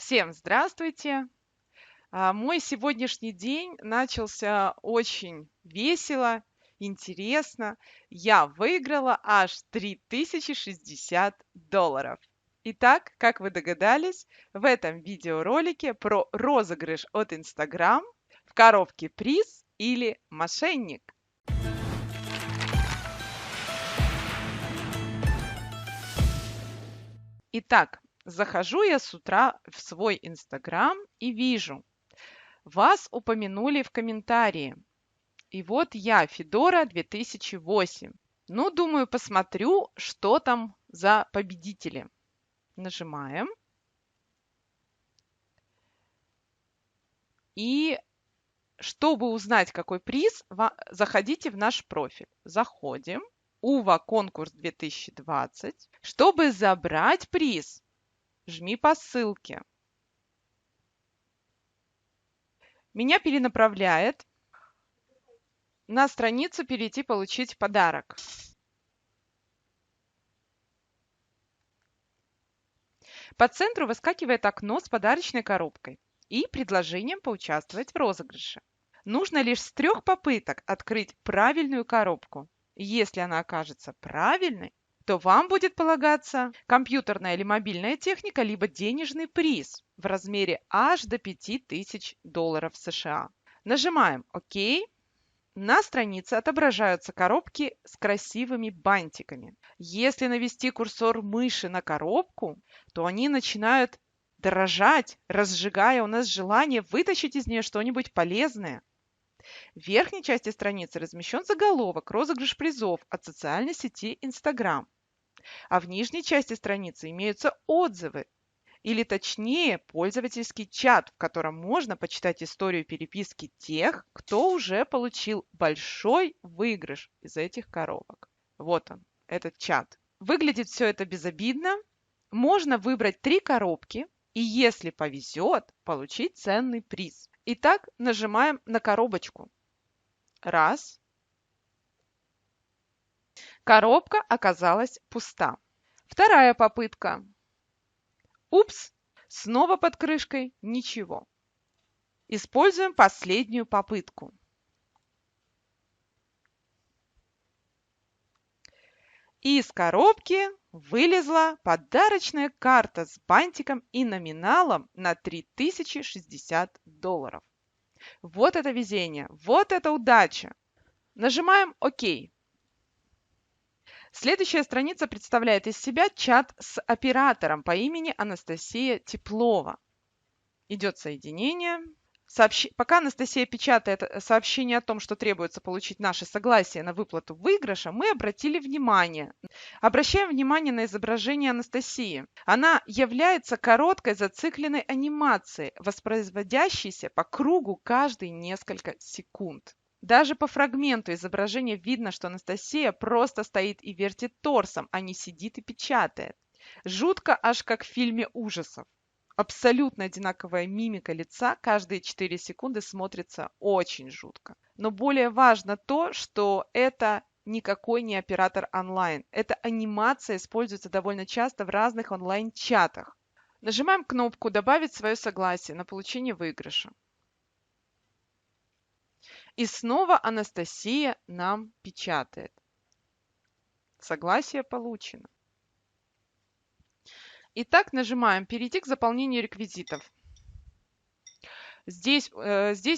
Всем здравствуйте! Мой сегодняшний день начался очень весело, интересно. Я выиграла аж $3060. Итак, как вы догадались, в этом видеоролике про розыгрыш от Instagram в коробке приз или мошенник. Итак, захожу я с утра в свой Instagram и вижу, вас упомянули в комментарии. И вот я, Федора 2008. Ну, думаю, посмотрю, что там за победители. Нажимаем. И чтобы узнать, какой приз, заходите в наш профиль. Заходим. УВА конкурс 2020. Чтобы забрать приз, жми по ссылке. Меня перенаправляет на страницу «Перейти получить подарок». По центру выскакивает окно с подарочной коробкой и предложением поучаствовать в розыгрыше. Нужно лишь с 3 попыток открыть правильную коробку. Если она окажется правильной, то вам будет полагаться компьютерная или мобильная техника, либо денежный приз в размере аж до $5000 США. Нажимаем «Ок». На странице отображаются коробки с красивыми бантиками. Если навести курсор мыши на коробку, то они начинают дрожать, разжигая у нас желание вытащить из нее что-нибудь полезное. В верхней части страницы размещен заголовок «Розыгрыш призов» от социальной сети Instagram, а в нижней части страницы имеются отзывы, или точнее пользовательский чат, в котором можно почитать историю переписки тех, кто уже получил большой выигрыш из этих коробок. Вот он, этот чат. Выглядит все это безобидно. Можно выбрать 3 коробки и, если повезет, получить ценный приз. Итак, нажимаем на коробочку. Раз. Коробка оказалась пуста. Вторая попытка. Упс, снова под крышкой ничего. Используем последнюю попытку. Из коробки вылезла подарочная карта с бантиком и номиналом на $3060. Вот это везение, вот это удача. Нажимаем «Ок». Следующая страница представляет из себя чат с оператором по имени Анастасия Теплова. Идет соединение. Пока Анастасия печатает сообщение о том, что требуется получить наше согласие на выплату выигрыша, мы обращаем внимание на изображение Анастасии. Она является короткой зацикленной анимацией, воспроизводящейся по кругу каждые несколько секунд. Даже по фрагменту изображения видно, что Анастасия просто стоит и вертит торсом, а не сидит и печатает. Жутко, аж как в фильме ужасов. Абсолютно одинаковая мимика лица каждые 4 секунды смотрится очень жутко. Но более важно то, что это никакой не оператор онлайн. Эта анимация используется довольно часто в разных онлайн-чатах. Нажимаем кнопку «Добавить свое согласие на получение выигрыша». И снова Анастасия нам печатает. Согласие получено. Итак, нажимаем «Перейти к заполнению реквизитов». Здесь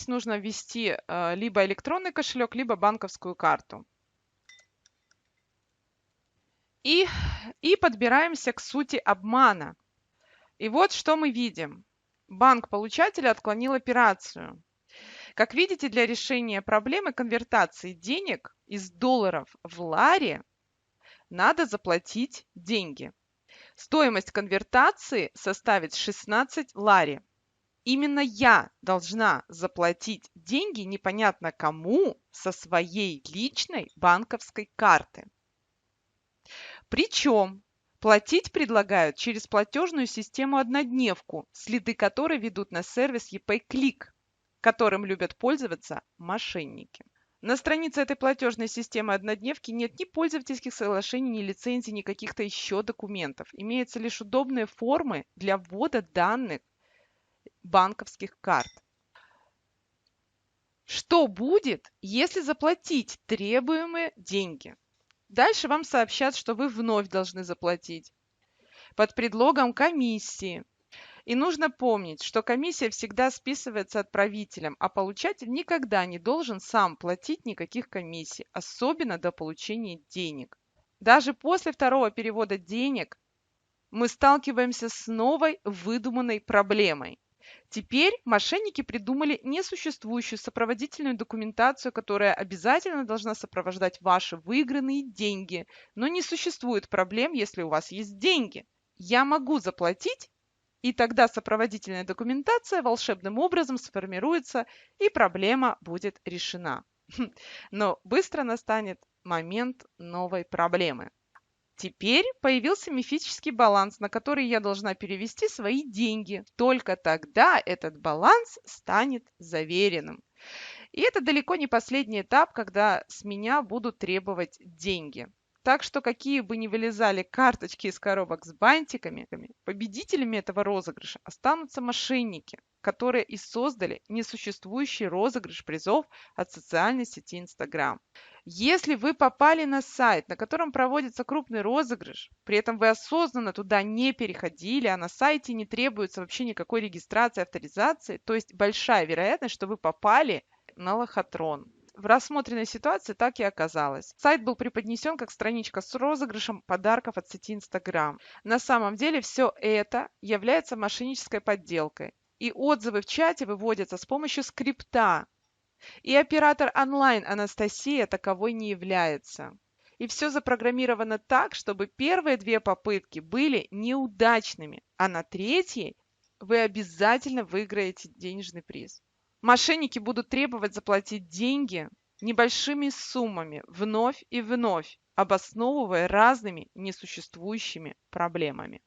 нужно ввести либо электронный кошелек, либо банковскую карту. И подбираемся к сути обмана. И вот что мы видим. Банк получателя отклонил операцию. Как видите, для решения проблемы конвертации денег из долларов в лари надо заплатить деньги. Стоимость конвертации составит 16 лари. Именно я должна заплатить деньги непонятно кому со своей личной банковской карты. Причем платить предлагают через платежную систему-однодневку, следы которой ведут на сервис EPay-Click, которым любят пользоваться мошенники. На странице этой платежной системы однодневки нет ни пользовательских соглашений, ни лицензий, ни каких-то еще документов. Имеются лишь удобные формы для ввода данных банковских карт. Что будет, если заплатить требуемые деньги? Дальше вам сообщат, что вы вновь должны заплатить под предлогом комиссии. И нужно помнить, что комиссия всегда списывается отправителем, а получатель никогда не должен сам платить никаких комиссий, особенно до получения денег. Даже после второго перевода денег мы сталкиваемся с новой выдуманной проблемой. Теперь мошенники придумали несуществующую сопроводительную документацию, которая обязательно должна сопровождать ваши выигранные деньги. Но не существует проблем, если у вас есть деньги. Я могу заплатить, и тогда сопроводительная документация волшебным образом сформируется, и проблема будет решена. Но быстро настанет момент новой проблемы. Теперь появился мифический баланс, на который я должна перевести свои деньги. Только тогда этот баланс станет заверенным. И это далеко не последний этап, когда с меня будут требовать деньги. Так что какие бы ни вылезали карточки из коробок с бантиками, победителями этого розыгрыша останутся мошенники, которые и создали несуществующий розыгрыш призов от социальной сети Instagram. Если вы попали на сайт, на котором проводится крупный розыгрыш, при этом вы осознанно туда не переходили, а на сайте не требуется вообще никакой регистрации, авторизации, то есть большая вероятность, что вы попали на лохотрон. В рассмотренной ситуации так и оказалось. Сайт был преподнесен как страничка с розыгрышем подарков от сети Instagram. На самом деле все это является мошеннической подделкой. И отзывы в чате выводятся с помощью скрипта. И оператор онлайн Анастасия таковой не является. И все запрограммировано так, чтобы первые две попытки были неудачными, а на третьей вы обязательно выиграете денежный приз. Мошенники будут требовать заплатить деньги небольшими суммами вновь и вновь, обосновывая разными несуществующими проблемами.